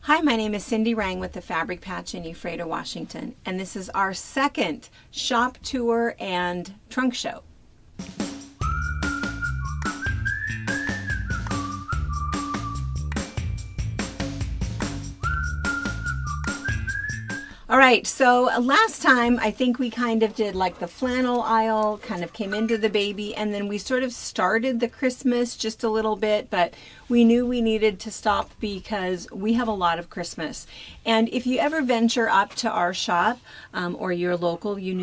Hi, my name is Cindy Rang with the Fabric Patch in Ephrata, Washington, and this is our second shop tour and trunk show. All right, so last time I think we kind of did like the flannel aisle, kind of came into the baby, and then we sort of started the Christmas just a little bit, but we knew we needed to stop because we have a lot of Christmas. And if you ever venture up to our shop or you're local, you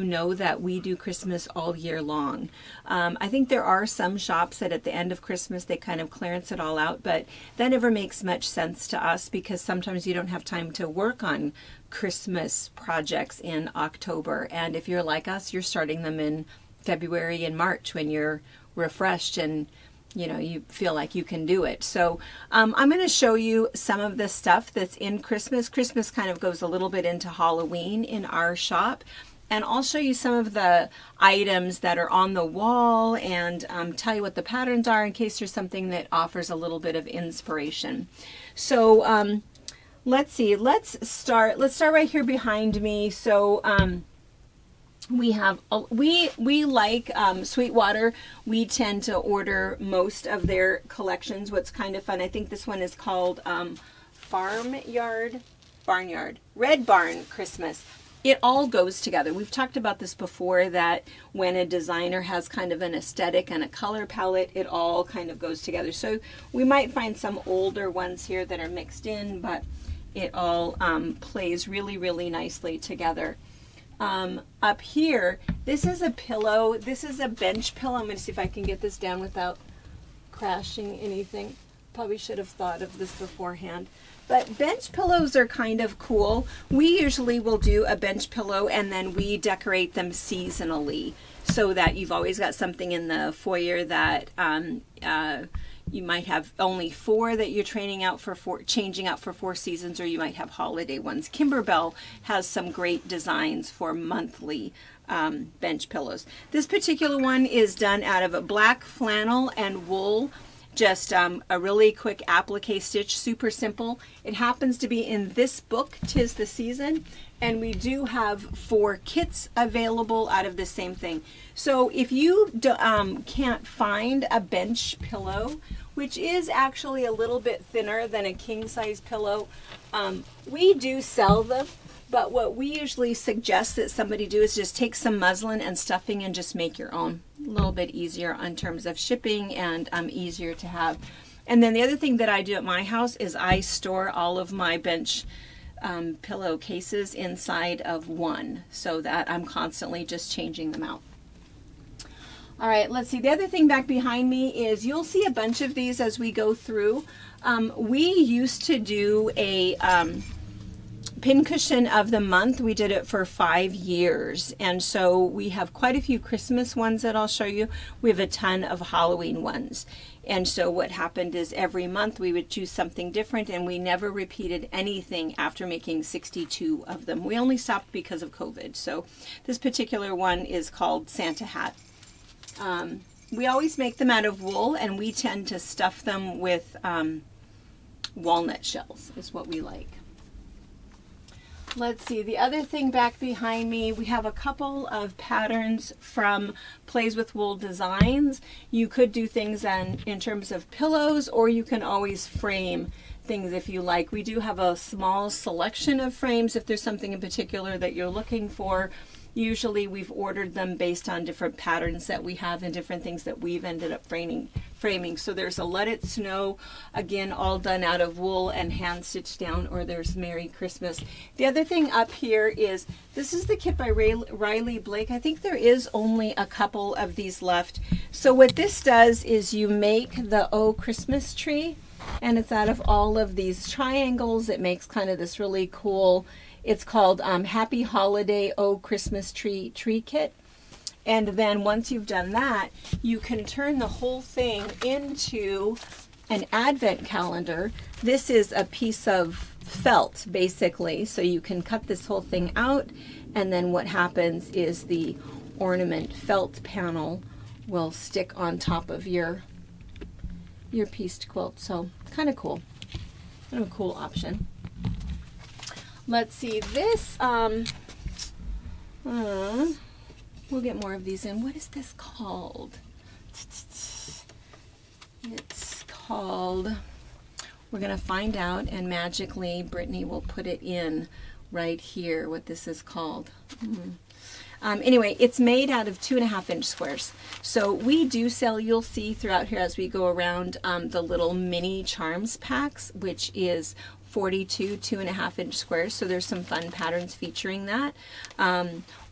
know that we do Christmas all year long. I think there are some shops that at the end of Christmas they kind of clearance it all out, but that never makes much sense to us because sometimes you don't have time to work on Christmas projects in October, and if you're like us, you're starting them in February and March when you're refreshed and you feel like you can do it. So I'm going to show you some of the stuff that's in Christmas. Christmas kind of goes a little bit into Halloween in our shop, and I'll show you some of the items that are on the wall and tell you what the patterns are in case there's something that offers a little bit of inspiration. So let's see, let's start right here behind me. So we have, we like Sweetwater. We tend to order most of their collections. What's kind of fun, I think this one is called Barnyard, Red Barn Christmas. It all goes together. We've talked about this before, that when a designer has kind of an aesthetic and a color palette, it all kind of goes together. So we might find some older ones here that are mixed in, but it all plays really, really nicely together. Up here, this is a pillow. This is a bench pillow. I'm going to see if I can get this down without crashing anything. Probably should have thought of this beforehand. But bench pillows are kind of cool. We usually will do a bench pillow and then we decorate them seasonally so that you've always got something in the foyer that you might have only 4 that you're changing out for 4 seasons, or you might have holiday ones. Kimberbell has some great designs for monthly bench pillows. This particular one is done out of a black flannel and wool. Just a really quick applique stitch, super simple. It happens to be in this book, 'Tis the Season, and we do have 4 kits available out of the same thing. So if you can't find a bench pillow, which is actually a little bit thinner than a king size pillow, we do sell them. But what we usually suggest that somebody do is just take some muslin and stuffing and just make your own. A little bit easier in terms of shipping and easier to have. And then the other thing that I do at my house is I store all of my bench pillow cases inside of one so that I'm constantly just changing them out. All right, let's see. The other thing back behind me is you'll see a bunch of these as we go through. We used to do a pincushion of the month. We did it for 5 years, and so we have quite a few Christmas ones that I'll show you. We have a ton of Halloween ones, and so what happened is every month we would choose something different, and we never repeated anything after making 62 of them. We only stopped because of COVID. So this particular one is called Santa Hat. We always make them out of wool, and we tend to stuff them with walnut shells is what we like. Let's see, the other thing back behind me, we have a couple of patterns from Plays with Wool Designs. You could do things in terms of pillows, or you can always frame things if you like. We do have a small selection of frames if there's something in particular that you're looking for. Usually we've ordered them based on different patterns that we have and different things that we've ended up framing. So there's a Let It Snow, again, all done out of wool and hand stitched down, or there's Merry Christmas. The other thing up here is, this is the kit by Riley Blake. I think there is only a couple of these left. So what this does is you make the Oh Christmas tree, and it's out of all of these triangles. It makes kind of this really cool, it's called Happy Holiday Oh Christmas Tree Kit. And then once you've done that, you can turn the whole thing into an advent calendar. This is a piece of felt, basically. So you can cut this whole thing out, and then what happens is the ornament felt panel will stick on top of your pieced quilt. So kind of cool. Kind of a cool option. Let's see, this, we'll get more of these in. What is this called? It's called, we're going to find out, and magically Brittany will put it in right here, what this is called. Anyway, it's made out of 2.5-inch squares. So we do sell, you'll see throughout here as we go around, the little mini charms packs, which is 42 2.5-inch squares. So there's some fun patterns featuring that.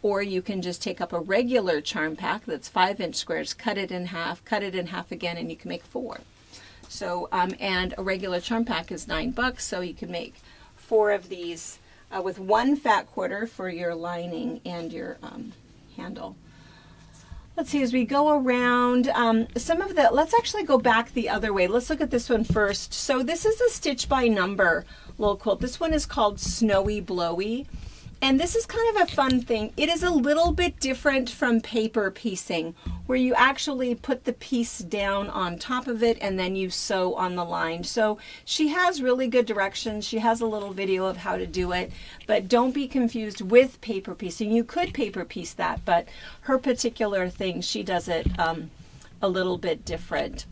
Or you can just take up a regular charm pack that's 5-inch squares, cut it in half again, and you can make 4. So, and a regular charm pack is $9, so you can make 4 of these with 1 fat quarter for your lining and your handle. Let's see, as we go around, some of the, let's actually go back the other way. Let's look at this one first. So this is a stitch by number little quilt. This one is called Snowy Blowy. And this is kind of a fun thing. It is a little bit different from paper piecing, where you actually put the piece down on top of it and then you sew on the line. So she has really good directions. She has a little video of how to do it, but don't be confused with paper piecing. You could paper piece that, but her particular thing, she does it a little bit different,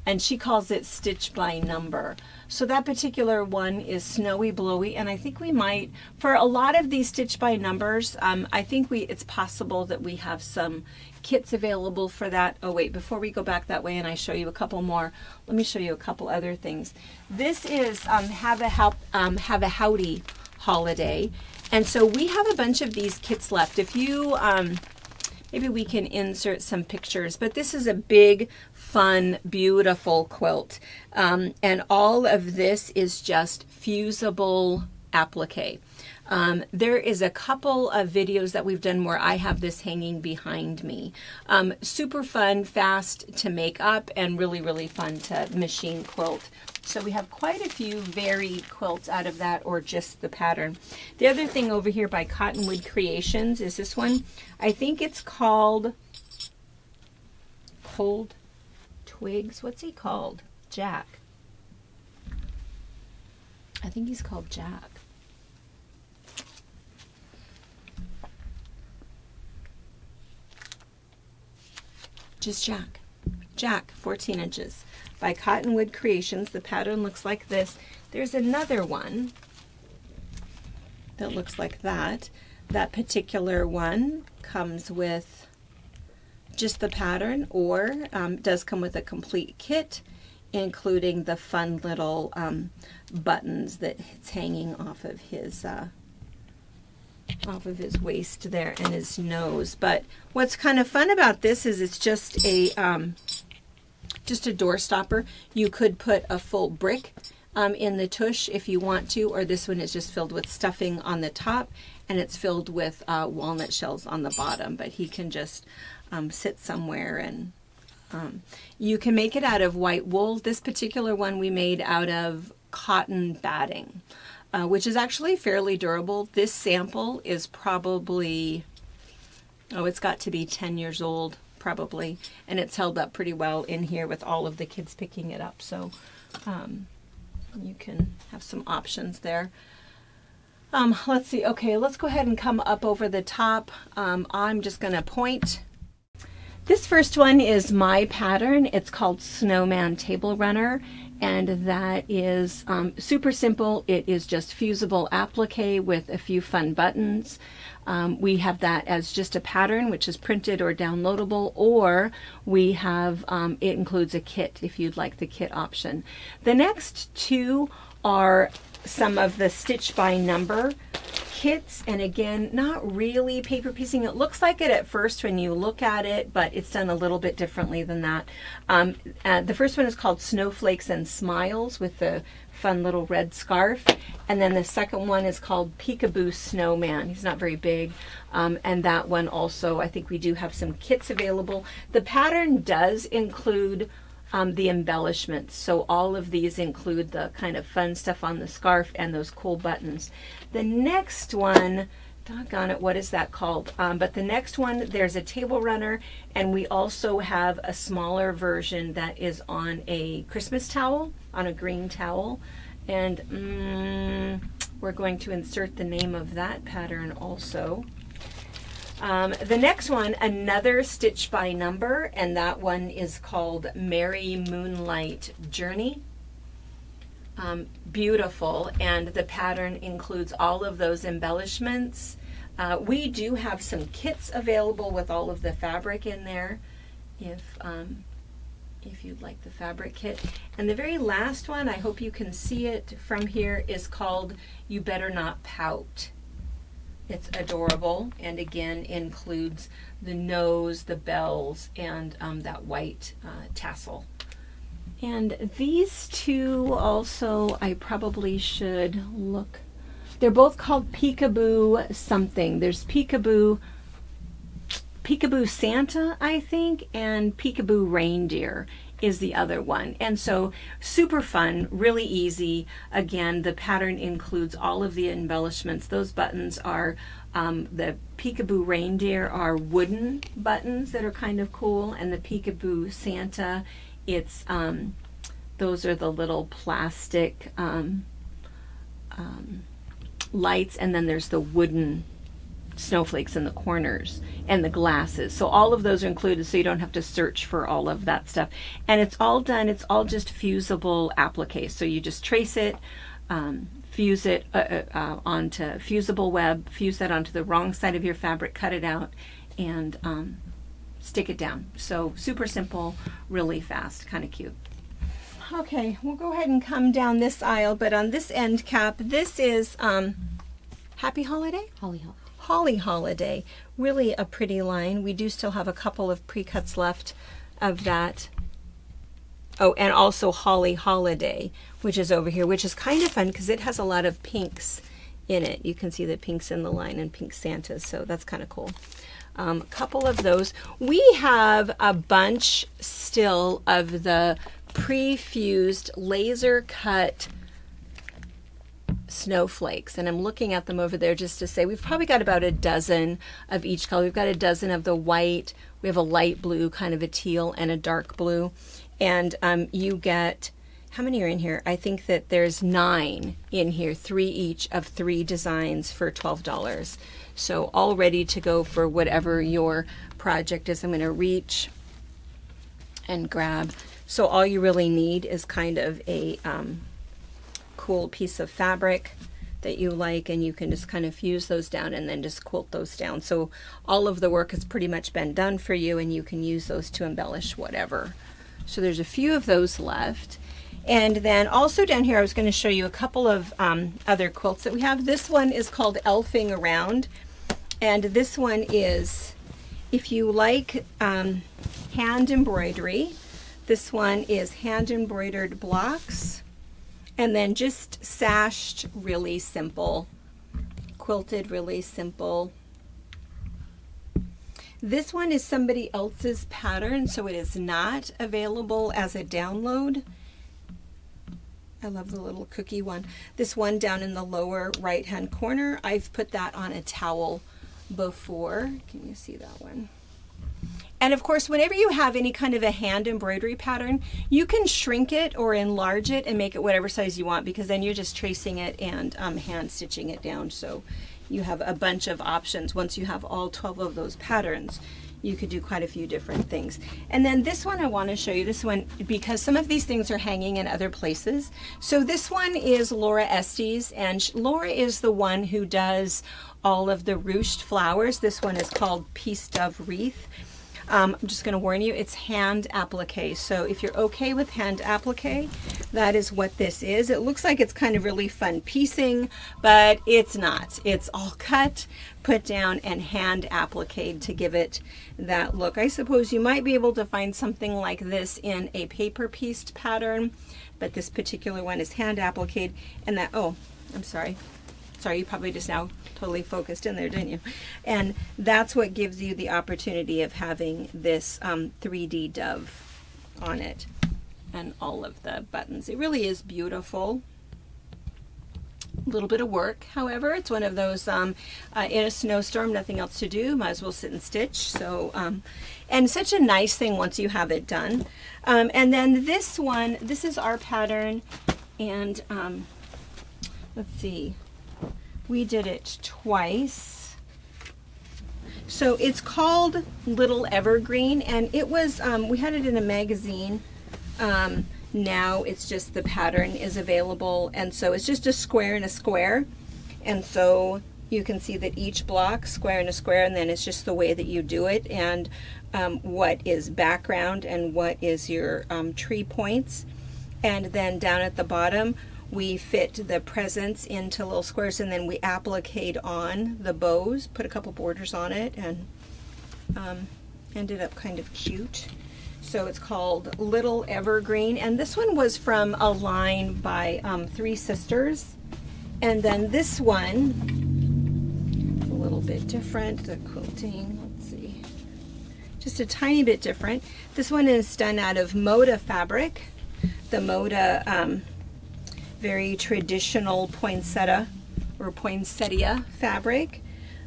and she calls it stitch by number. So that particular one is Snowy Blowy, and I think we might, for a lot of these stitch by numbers, I think it's possible that we have some kits available for that. Oh wait, before we go back that way and I show you a couple more, let me show you a couple other things. This is Have a Howdy Holiday, and so we have a bunch of these kits left. If you maybe we can insert some pictures, but this is a big, fun, beautiful quilt. And all of this is just fusible applique. There is a couple of videos that we've done where I have this hanging behind me. Super fun, fast to make up, and really, really fun to machine quilt. So we have quite a few varied quilts out of that, or just the pattern. The other thing over here by Cottonwood Creations is this one. I think it's called Cold Twigs. What's he called? Jack. I think he's called Jack. Just Jack. Jack, 14 inches. By Cottonwood Creations. The pattern looks like this. There's another one that looks like that. That particular one comes with just the pattern, or does come with a complete kit, including the fun little buttons that it's hanging off of his waist there and his nose. But what's kind of fun about this is it's just a door stopper. You could put a full brick in the tush if you want to, or this one is just filled with stuffing on the top and it's filled with walnut shells on the bottom, but he can just sit somewhere. And you can make it out of white wool. This particular one we made out of cotton batting, which is actually fairly durable. This sample is probably, it's got to be 10 years old probably, and it's held up pretty well in here with all of the kids picking it up. So you can have some options there. Let's see. Okay, let's go ahead and come up over the top. I'm just going to point. This first one is my pattern. It's called Snowman Table Runner, and that is super simple. It is just fusible applique with a few fun buttons. We have that as just a pattern, which is printed or downloadable, or we have, it includes a kit if you'd like the kit option. The next two are some of the stitch by number kits, and again, not really paper piecing. It looks like it at first when you look at it, but it's done a little bit differently than that. The first one is called Snowflakes and Smiles with the fun little red scarf, and then the second one is called Peekaboo Snowman. He's not very big, and that one also, I think we do have some kits available. The pattern does include the embellishments, so all of these include the kind of fun stuff on the scarf and those cool buttons. The next one, doggone it, what is that called? But the next one, there's a table runner, and we also have a smaller version that is on a Christmas towel, on a green towel, And we're going to insert the name of that pattern also. The next one, another stitch by number, and that one is called Merry Moonlight Journey. Beautiful, and the pattern includes all of those embellishments. We do have some kits available with all of the fabric in there, if you'd like the fabric kit. And the very last one, I hope you can see it from here, is called You Better Not Pout. It's adorable, and again includes the nose, the bells, and that white tassel. And these two also, I probably should look. They're both called Peekaboo something. There's Peekaboo Santa, I think, and Peekaboo Reindeer is the other one. And so super fun, really easy. Again, the pattern includes all of the embellishments. Those buttons are, the Peekaboo Reindeer are wooden buttons that are kind of cool, and the Peekaboo Santa, it's, those are the little plastic lights, and then there's the wooden snowflakes in the corners and the glasses. So all of those are included, so you don't have to search for all of that stuff. And it's all done, it's all just fusible applique. So you just trace it, fuse it onto fusible web, fuse that onto the wrong side of your fabric, cut it out, and stick it down. So super simple, really fast, kind of cute. Okay, we'll go ahead and come down this aisle, but on this end cap, this is Happy Holiday? Holly Holiday. Holly Holiday. Really a pretty line. We do still have a couple of pre-cuts left of that. Oh, and also Holly Holiday, which is over here, which is kind of fun because it has a lot of pinks in it. You can see the pinks in the line and pink Santas, so that's kind of cool. A couple of those. We have a bunch still of the pre-fused laser cut snowflakes, and I'm looking at them over there just to say we've probably got about a dozen of each color. We've got a dozen of the white, we have a light blue, kind of a teal, and a dark blue. And you get, how many are in here? I think that there's 9 in here, 3 each of 3 designs for $12. So all ready to go for whatever your project is. I'm going to reach and grab. So all you really need is kind of a cool piece of fabric that you like, and you can just kind of fuse those down and then just quilt those down. So all of the work has pretty much been done for you, and you can use those to embellish whatever. So there's a few of those left. And then also down here, I was going to show you a couple of other quilts that we have. This one is called Elfing Around. And this one is, if you like hand embroidery, this one is hand embroidered blocks. And then just sashed, really simple, quilted, really simple. This one is somebody else's pattern, so it is not available as a download. I love the little cookie one. This one down in the lower right-hand corner, I've put that on a towel before. Can you see that one? And of course, whenever you have any kind of a hand embroidery pattern, you can shrink it or enlarge it and make it whatever size you want, because then you're just tracing it and hand stitching it down. So you have a bunch of options. Once you have all 12 of those patterns, you could do quite a few different things. And then this one, I want to show you this one because some of these things are hanging in other places. So this one is Laura Estes, and Laura is the one who does all of the ruched flowers. This one is called Peace Dove Wreath. I'm just going to warn you, it's hand applique. So if you're okay with hand applique, that is what this is. It looks like it's kind of really fun piecing, but it's not. It's all cut, put down, and hand appliqued to give it that look. I suppose you might be able to find something like this in a paper pieced pattern, but this particular one is hand appliqued. And that, oh, I'm sorry. Sorry, you probably just now totally focused in there, didn't you? And that's what gives you the opportunity of having this 3D dove on it and all of the buttons. It really is beautiful. A little bit of work, however. It's one of those in a snowstorm, nothing else to do, might as well sit and stitch. So, and such a nice thing once you have it done. And then this one, this is our pattern, and let's see, we did it twice. So it's called Little Evergreen, and it was, we had it in a magazine. Now it's just the pattern is available, and so it's just a square and a square, and so you can see that each block, square and a square, and then it's just the way that you do it, and what is background and what is your tree points. And then down at the bottom we fit the presents into little squares, and then we appliqued on the bows, put a couple borders on it, and ended up kind of cute. So it's called Little Evergreen, and this one was from a line by Three Sisters. And then this one, a little bit different, the quilting, let's see, just a tiny bit different. This one is done out of Moda fabric, the Moda very traditional poinsettia or poinsettia fabric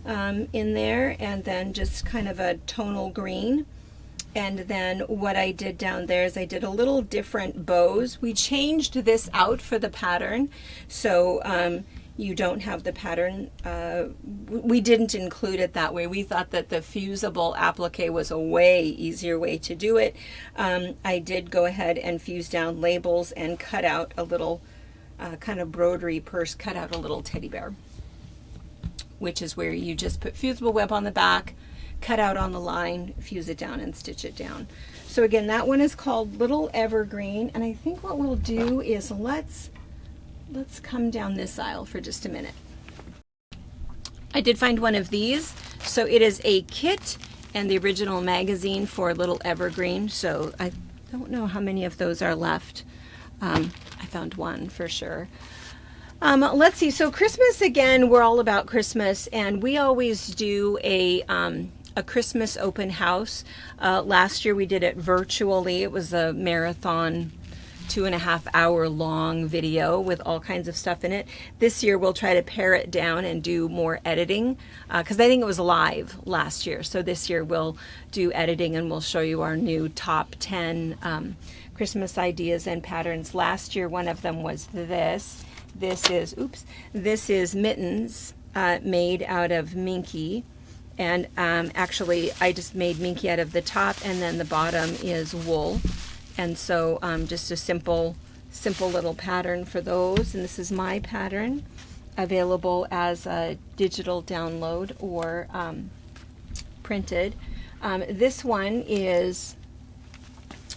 in there, and then just kind of a tonal green. And then what I did down there is I did a little different bows. We changed this out for the pattern, so you don't have the pattern. We didn't include it that way. We thought that the fusible applique was a way easier way to do it. I did go ahead and fuse down labels and cut out a little kind of broderie purse, cut out a little teddy bear, which is where you just put fusible web on the back, cut out on the line, fuse it down, and stitch it down. So again, that one is called Little Evergreen, and I think what we'll do is let's come down this aisle for just a minute. I did find one of these. So it is a kit and the original magazine for Little Evergreen. So I don't know how many of those are left. I found one for sure. Let's see, so Christmas, again, we're all about Christmas, and we always do a Christmas open house. Last year we did it virtually. It was a marathon 2.5 hour long video with all kinds of stuff in it. This year we'll try to pare it down and do more editing, because I think it was live last year. So this year we'll do editing, and we'll show you our new top 10 Christmas ideas and patterns. Last year one of them was this. This is Mittens, made out of Minky. And actually I just made Minky out of the top, and then the bottom is wool. And so just a simple little pattern for those. And this is my pattern, available as a digital download or printed. This one is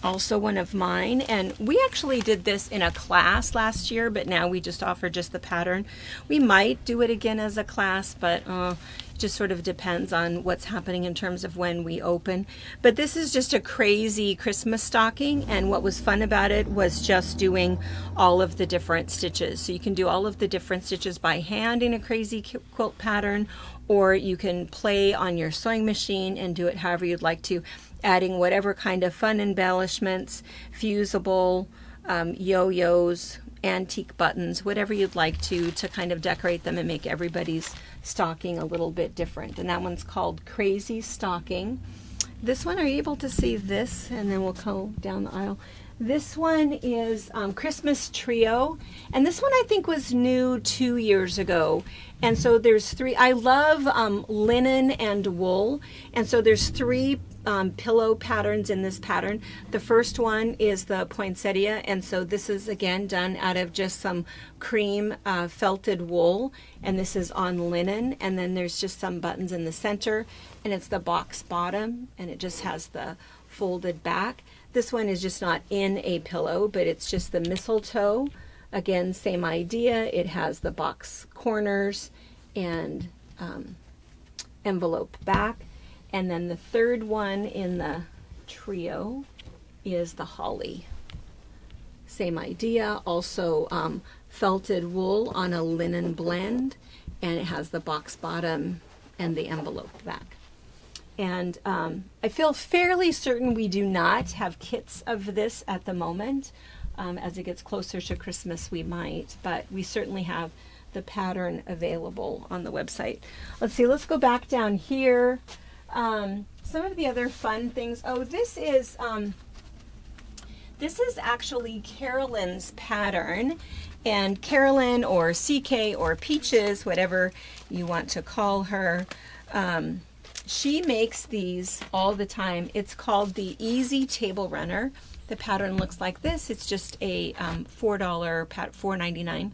also one of mine, and we actually did this in a class last year, but now we just offer just the pattern. We might do it again as a class, but it just sort of depends on what's happening in terms of when we open. But this is just a crazy Christmas stocking, and what was fun about it was just doing all of the different stitches. So you can do all of the different stitches by hand in a crazy quilt pattern, or you can play on your sewing machine and do it however you'd like to, adding whatever kind of fun embellishments, fusible, yo-yos, antique buttons, whatever you'd like to kind of decorate them and make everybody's stocking a little bit different. And that one's called Crazy Stocking. This one, are you able to see this? And then we'll go down the aisle. This one is Christmas Trio, and this one I think was new 2 years ago. And so there's three. I love linen and wool, and so there's three pillow patterns in this pattern. The first one is the poinsettia, and so this is again done out of just some cream felted wool, and this is on linen, and then there's just some buttons in the center, and it's the box bottom, and it just has the folded back. This one is just not in a pillow, but it's just the mistletoe. Again, same idea. It has the box corners and envelope back. And then the third one in the trio is the holly. Same idea, also felted wool on a linen blend, and it has the box bottom and the envelope back. And I feel fairly certain we do not have kits of this at the moment. As it gets closer to Christmas, we might, but we certainly have the pattern available on the website. Let's see, let's go back down here. Some of the other fun things. Oh, this is actually Carolyn's pattern, And Carolyn or CK or Peaches, whatever you want to call her, she makes these all the time. It's called the Easy Table Runner. The pattern looks like this. It's just a $4 $4.99.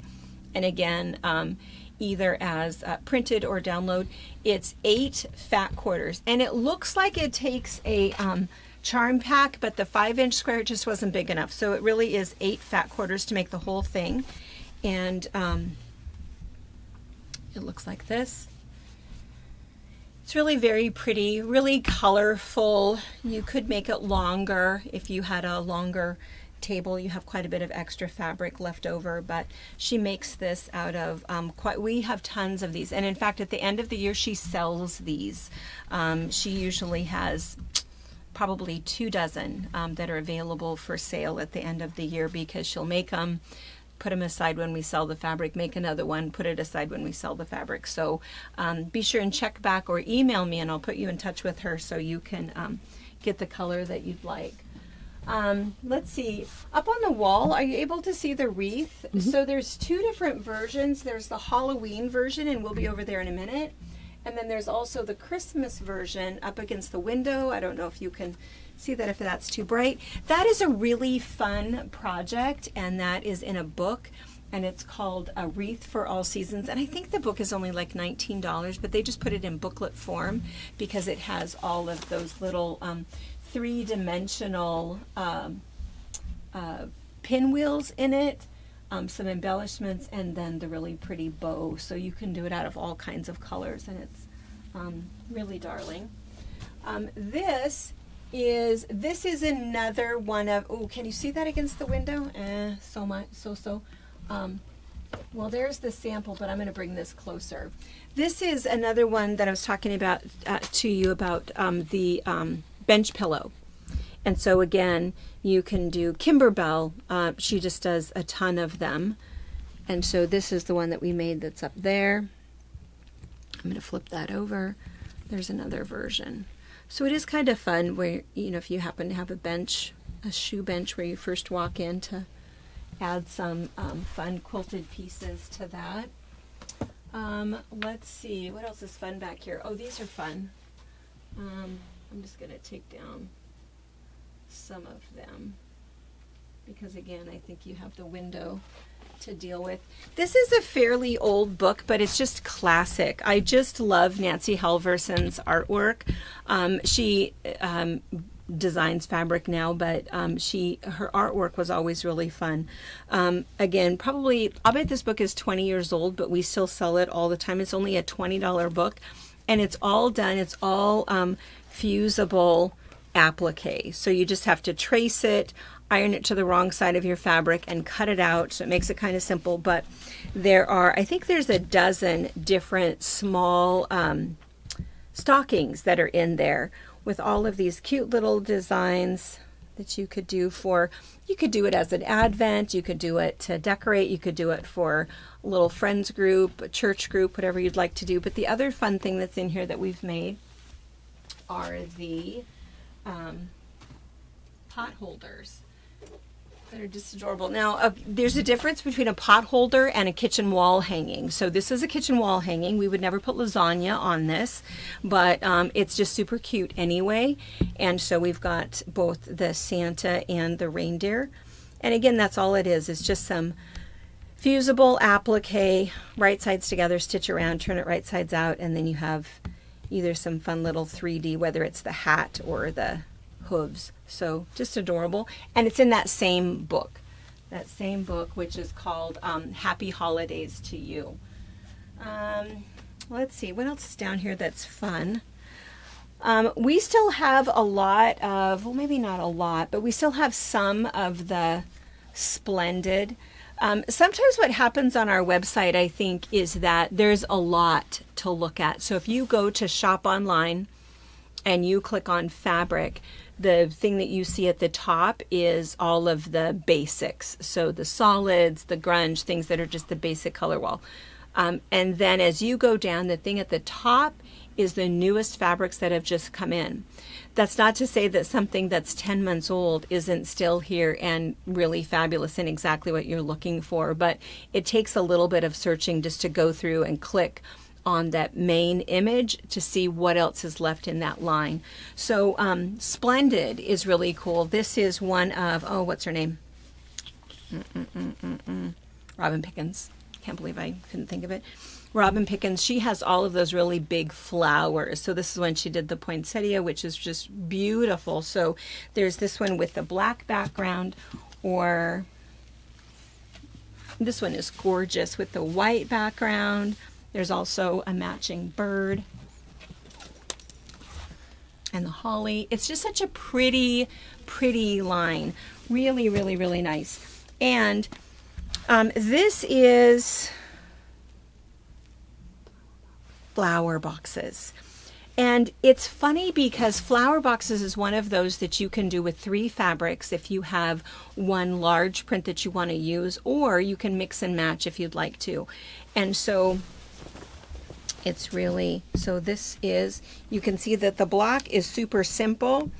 And again, either as printed or download. It's 8 fat quarters. And it looks like it takes a charm pack, but the 5-inch square just wasn't big enough. So it really is 8 fat quarters to make the whole thing. And it looks like this. It's really very pretty, really colorful. You could make it longer if you had a longer table. You have quite a bit of extra fabric left over, but she makes this out of we have tons of these. And in fact, at the end of the year, she sells these. She usually has probably 2 dozen that are available for sale at the end of the year, because she'll make them, put them aside when we sell the fabric, make another one, put it aside when we sell the fabric. So be sure and check back or email me and I'll put you in touch with her so you can get the color that you'd like. Let's see, up on the wall, are you able to see the wreath? So there's 2 different versions. There's the Halloween version, and we'll be over there in a minute. And then there's also the Christmas version up against the window. I don't know if you can see that if that's too bright. That is a really fun project, and that is in a book, and it's called A Wreath for All Seasons. And I think the book is only like $19, but they just put it in booklet form because it has all of those little 3-dimensional pinwheels in it, some embellishments, and then the really pretty bow. So you can do it out of all kinds of colors, and it's really darling. This is another one of, oh, can you see that against the window? Well, there's the sample, but I'm going to bring this closer. This is another one that I was talking about to you about the bench pillow. And so again, you can do Kimberbell. She just does a ton of them. And so this is the one that we made that's up there. I'm going to flip that over. There's another version. So it is kind of fun where, you know, if you happen to have a bench, a shoe bench where you first walk in, to add some fun quilted pieces to that. Let's see, what else is fun back here? Oh, these are fun. I'm just going to take down some of them because, again, I think you have the window to deal with. This is a fairly old book, but it's just classic. I just love Nancy Halverson's artwork. She designs fabric now, but her artwork was always really fun. Again, probably, I'll bet this book is 20 years old, but we still sell it all the time. It's only a $20 book, and it's all done. It's all fusible applique. So you just have to trace it, iron it to the wrong side of your fabric, and cut it out. So it makes it kind of simple. But there are, I think there's a dozen different small stockings that are in there with all of these cute little designs that you could do for, you could do it as an advent, you could do it to decorate, you could do it for a little friends group, a church group, whatever you'd like to do. But the other fun thing that's in here that we've made are the pot holders that are just adorable. Now, there's a difference between a pot holder and a kitchen wall hanging. So this is a kitchen wall hanging. We would never put lasagna on this, but it's just super cute anyway. And so we've got both the Santa and the reindeer. And again, that's all it is. It's just some fusible applique, right sides together, stitch around, turn it right sides out, and then you have either some fun little 3D, whether it's the hat or the hooves. So just adorable. And it's in that same book, which is called Happy Holidays to You. Let's see, what else is down here that's fun? We still have a lot of, well, maybe not a lot, but we still have some of the Splendid. Sometimes what happens on our website, I think, is that there's a lot to look at. So if you go to shop online and you click on fabric, the thing that you see at the top is all of the basics. So the solids, the grunge, things that are just the basic color wall. And then as you go down, the thing at the top is the newest fabrics that have just come in. That's not to say that something that's 10 months old isn't still here and really fabulous and exactly what you're looking for, but it takes a little bit of searching just to go through and click on that main image to see what else is left in that line. So Splendid is really cool. This is one of, oh, what's her name? Robin Pickens. Can't believe I couldn't think of it. Robin Pickens, she has all of those really big flowers. So this is when she did the poinsettia, which is just beautiful. So there's this one with the black background, or this one is gorgeous with the white background. There's also a matching bird and the holly. It's just such a pretty, pretty line. Really, really, really nice. And this is flower boxes. And it's funny because flower boxes is one of those that you can do with 3 fabrics if you have one large print that you want to use, or you can mix and match if you'd like to. And so it's really, so this is, you can see that the block is super simple.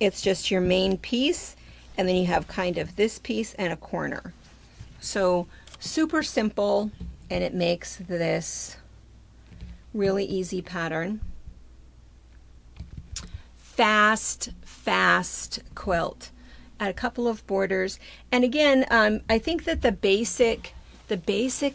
It's just your main piece, and then you have kind of this piece and a corner. So super simple, and it makes this really easy pattern. Fast quilt. Add a couple of borders. And again, I think that the basic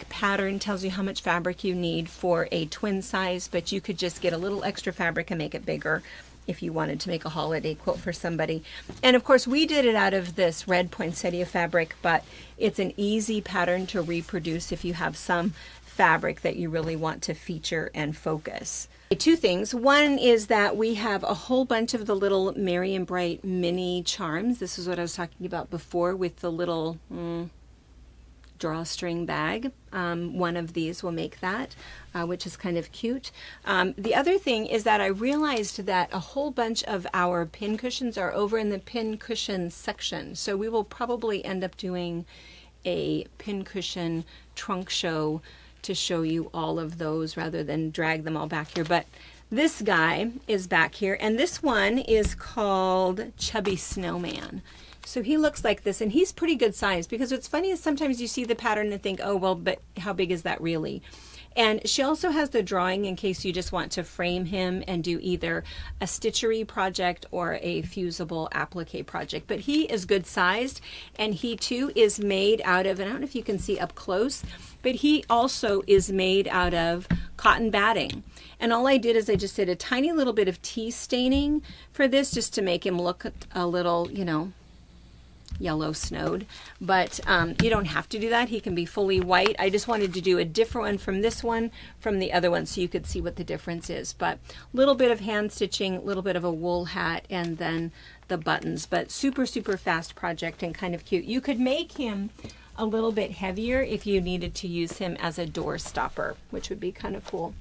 pattern tells you how much fabric you need for a twin size, but you could just get a little extra fabric and make it bigger if you wanted to make a holiday quilt for somebody. And of course, we did it out of this red poinsettia fabric, but it's an easy pattern to reproduce if you have some fabric that you really want to feature and focus. 2 things. One is that we have a whole bunch of the little Merry and Bright mini charms. This is what I was talking about before with the little drawstring bag. One of these will make that, which is kind of cute. The other thing is that I realized that a whole bunch of our pin cushions are over in the pin cushion section. So we will probably end up doing a pin cushion trunk show to show you all of those rather than drag them all back here. But this guy is back here, and this one is called Chubby Snowman. So he looks like this, and he's pretty good size, because what's funny is sometimes you see the pattern and think, oh, well, but how big is that really? And she also has the drawing in case you just want to frame him and do either a stitchery project or a fusible applique project. But he is good sized, and he too is made out of, and I don't know if you can see up close, but he also is made out of cotton batting. And all I did is I just did a tiny little bit of tea staining for this, just to make him look a little, you know, yellow snowed, but you don't have to do that. He can be fully white. I just wanted to do a different one from this one, from the other one, so you could see what the difference is. But a little bit of hand stitching, a little bit of a wool hat, and then the buttons. But super, super fast project and kind of cute. You could make him a little bit heavier if you needed to use him as a door stopper, which would be kind of cool.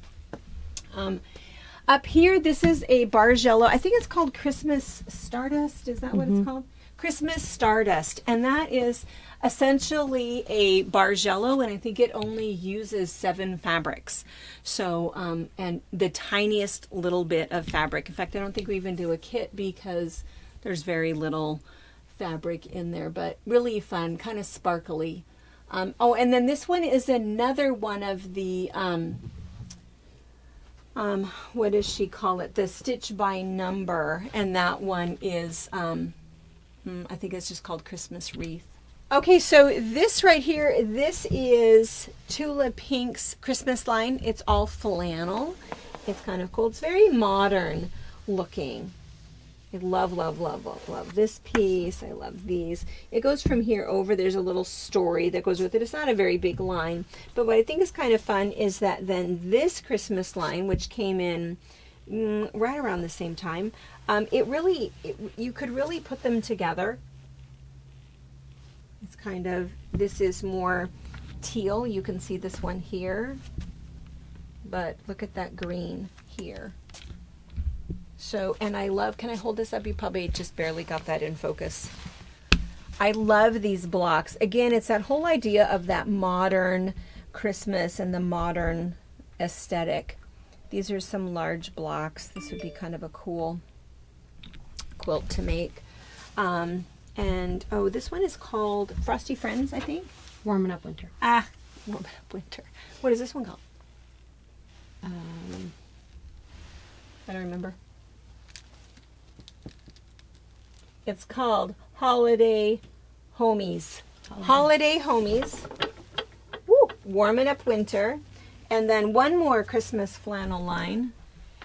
Up here, this is a Bargello. I think it's called Christmas Stardust. Is that what it's called? Christmas Stardust, and that is essentially a Bargello, and I think it only uses 7 fabrics. So, and the tiniest little bit of fabric. In fact, I don't think we even do a kit because there's very little fabric in there, but really fun, kind of sparkly. Oh, and then this one is another one of the, what does she call it? The Stitch by Number, and that one is, I think it's just called Christmas Wreath. Okay, so this right here, this is Tula Pink's Christmas line. It's all flannel. It's kind of cool. It's very modern looking. I love, love, love, love, love this piece. I love these. It goes from here over. There's a little story that goes with it. It's not a very big line, but what I think is kind of fun is that then this Christmas line, which came in right around the same time, you could really put them together. It's kind of, this is more teal. You can see this one here, but look at that green here. So, and I love, can I hold this up? You probably just barely got that in focus. I love these blocks. Again, it's that whole idea of that modern Christmas and the modern aesthetic. These are some large blocks. This would be kind of a cool quilt to make. And oh, this one is called Frosty Friends, I think. Warming Up Winter. Ah, Warming Up Winter. What is this one called? I don't remember. It's called Holiday Homies. Holiday Homies. Woo! Warming Up Winter. And then one more Christmas flannel line.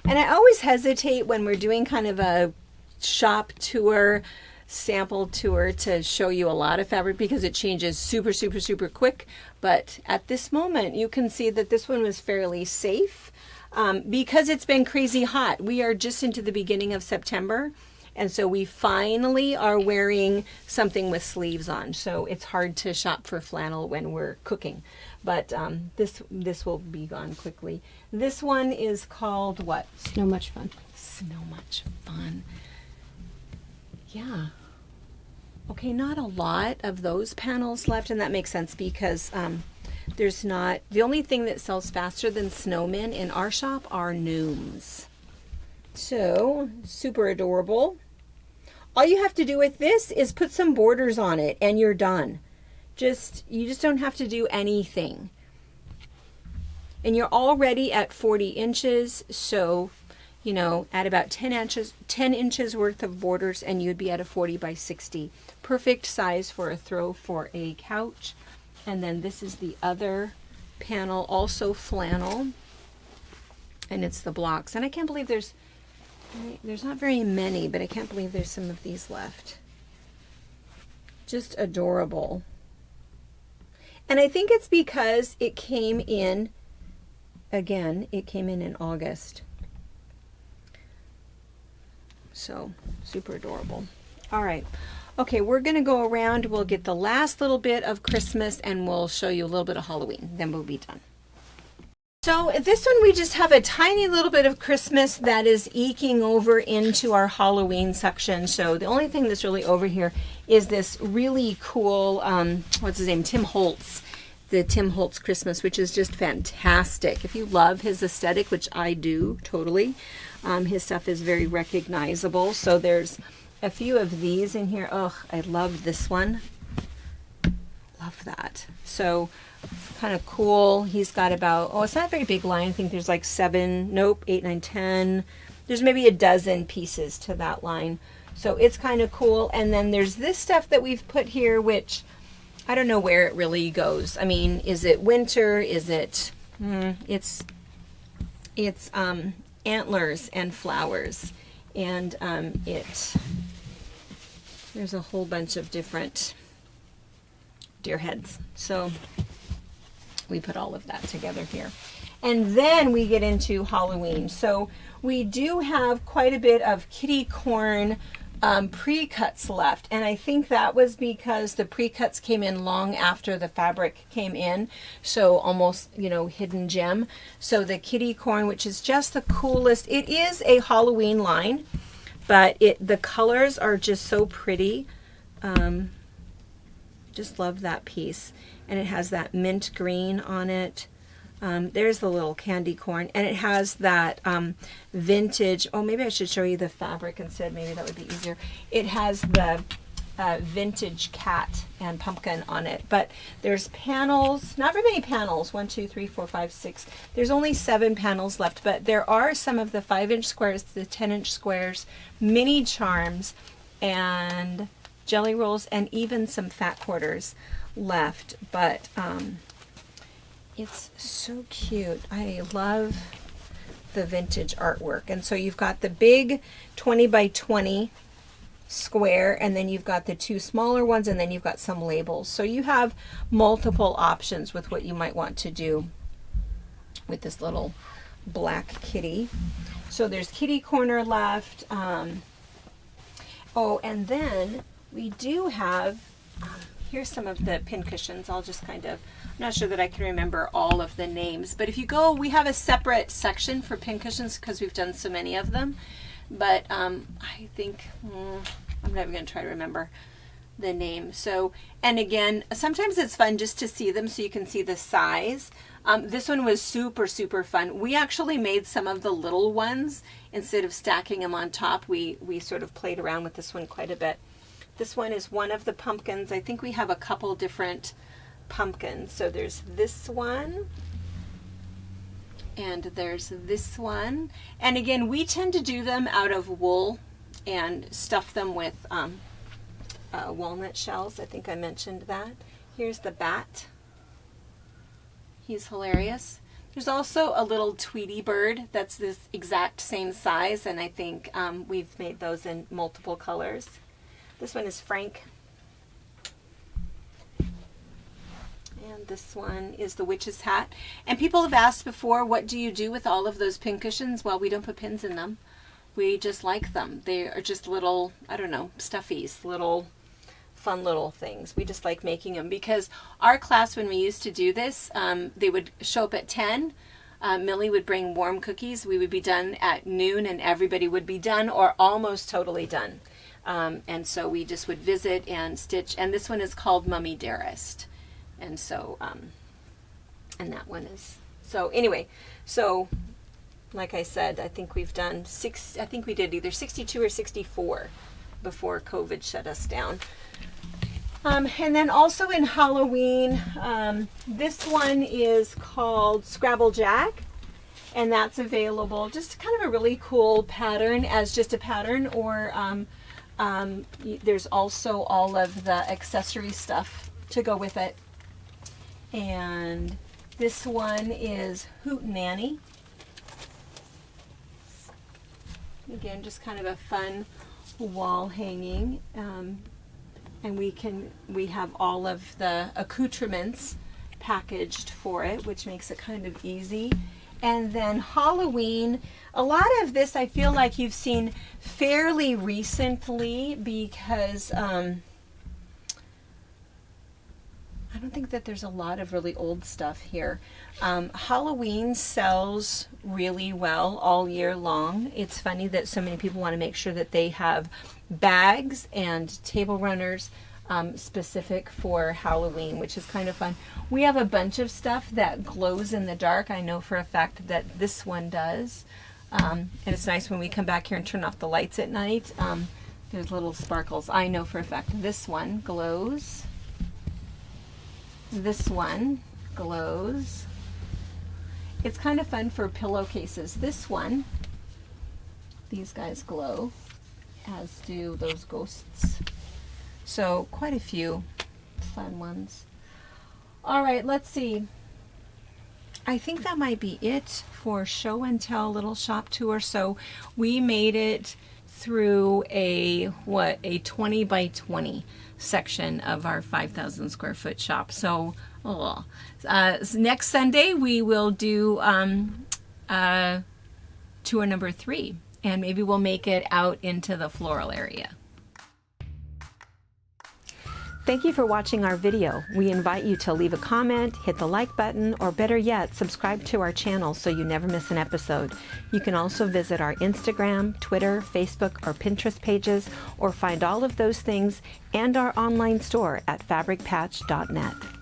And I always hesitate when we're doing kind of a shop tour, sample tour, to show you a lot of fabric because it changes super, super, super quick. But at this moment, you can see that this one was fairly safe because it's been crazy hot. We are just into the beginning of September. And so we finally are wearing something with sleeves on. So it's hard to shop for flannel when we're cooking. But this will be gone quickly. This one is called what? Snow Much Fun. Snow Much Fun. Yeah. Okay, not a lot of those panels left, and that makes sense because there's not, the only thing that sells faster than snowmen in our shop are gnomes. So, super adorable. All you have to do with this is put some borders on it and you're done. You just don't have to do anything. And you're already at 40 inches, so you know, add about 10 inches worth of borders and you'd be at a 40 by 60. Perfect size for a throw for a couch. And then this is the other panel, also flannel. And it's the blocks. And I can't believe there's not very many, but I can't believe there's some of these left. Just adorable. And I think it's because it came in, again, it came in August. So, super adorable. All right. Okay, we're going to go around. We'll get the last little bit of Christmas and we'll show you a little bit of Halloween. Then we'll be done. So this one we just have a tiny little bit of Christmas that is eking over into our Halloween section. So the only thing that's really over here is this really cool, what's his name, Tim Holtz. The Tim Holtz Christmas, which is just fantastic. If you love his aesthetic, which I do totally, his stuff is very recognizable. So there's a few of these in here. Oh, I love this one. Love that. So kind of cool. He's got about, oh, it's not a very big line. I think there's like 7, nope, 8, 9, 10. There's maybe a dozen pieces to that line. So it's kind of cool. And then there's this stuff that we've put here, which I don't know where it really goes. I mean, is it winter? Is it, it's antlers and flowers. And there's a whole bunch of different deer heads. So we put all of that together here. And then we get into Halloween. So we do have quite a bit of kitty corn pre-cuts left. And I think that was because the pre-cuts came in long after the fabric came in. So almost, you know, hidden gem. So the kitty corn, which is just the coolest. It is a Halloween line, but the colors are just so pretty. Just love that piece. And it has that mint green on it. There's the little candy corn. And it has that vintage, oh, maybe I should show you the fabric instead. Maybe that would be easier. It has the vintage cat and pumpkin on it. But there's panels, not very many panels, 1, 2, 3, 4, 5, 6. There's only 7 panels left, but there are some of the 5-inch squares, the 10-inch squares, mini charms, and jelly rolls, and even some fat quarters left. But it's so cute. I love the vintage artwork. And so you've got the big 20 by 20 square, and then you've got the 2 smaller ones, and then you've got some labels. So you have multiple options with what you might want to do with this little black kitty. So there's kitty corner left. Oh, and then we do have, here's some of the pin cushions. I'll just kind of, I'm not sure that I can remember all of the names, but if you go, we have a separate section for pin cushions because we've done so many of them. But I think, I'm not even going to try to remember. the name. So, and again, sometimes it's fun just to see them so you can see the size. This one was super, super fun. We actually made some of the little ones. Instead of stacking them on top, we sort of played around with this one quite a bit. This one is one of the pumpkins. I think we have a couple different pumpkins. So there's this one, and there's this one. And again, we tend to do them out of wool and stuff them with walnut shells. I think I mentioned that. Here's the bat. He's hilarious. There's also a little Tweety bird that's this exact same size, and I think we've made those in multiple colors. This one is Frank. And this one is the witch's hat. And people have asked before, what do you do with all of those pin cushions? Well, we don't put pins in them. We just like them. They are just little, I don't know, stuffies, little fun little things. We just like making them because our class, when we used to do this, they would show up at 10. Millie would bring warm cookies. We would be done at noon, and everybody would be done or almost totally done. And so we just would visit and stitch. And this one is called Mummy Dearest. And so, and that one is, so anyway, so like I said, I think we've done I think we did either 62 or 64 before COVID shut us down. And then also in Halloween, this one is called Scrabble Jack, and that's available. Just kind of a really cool pattern as just a pattern, or there's also all of the accessory stuff to go with it. And this one is Hootenanny. Again, just kind of a fun wall hanging. And we have all of the accoutrements packaged for it, which makes it kind of easy. And then Halloween, a lot of this I feel like you've seen fairly recently because I don't think that there's a lot of really old stuff here. Halloween sells really well all year long. It's funny that so many people want to make sure that they have bags and table runners specific for Halloween, which is kind of fun. We have a bunch of stuff that glows in the dark. I know for a fact that this one does. And it's nice when we come back here and turn off the lights at night. There's little sparkles. I know for a fact this one glows. This one glows. It's kind of fun for pillowcases. This one, these guys glow, as do those ghosts. So quite a few fun ones. All right, let's see. I think that might be it for show and tell little shop tour. So we made it through a 20 by 20 section of our 5,000 square foot shop. So next Sunday we will do tour number 3, and maybe we'll make it out into the floral area. Thank you for watching our video. We invite you to leave a comment, hit the like button, or better yet, subscribe to our channel so you never miss an episode. You can also visit our Instagram, Twitter, Facebook, or Pinterest pages, or find all of those things and our online store at fabricpatch.net.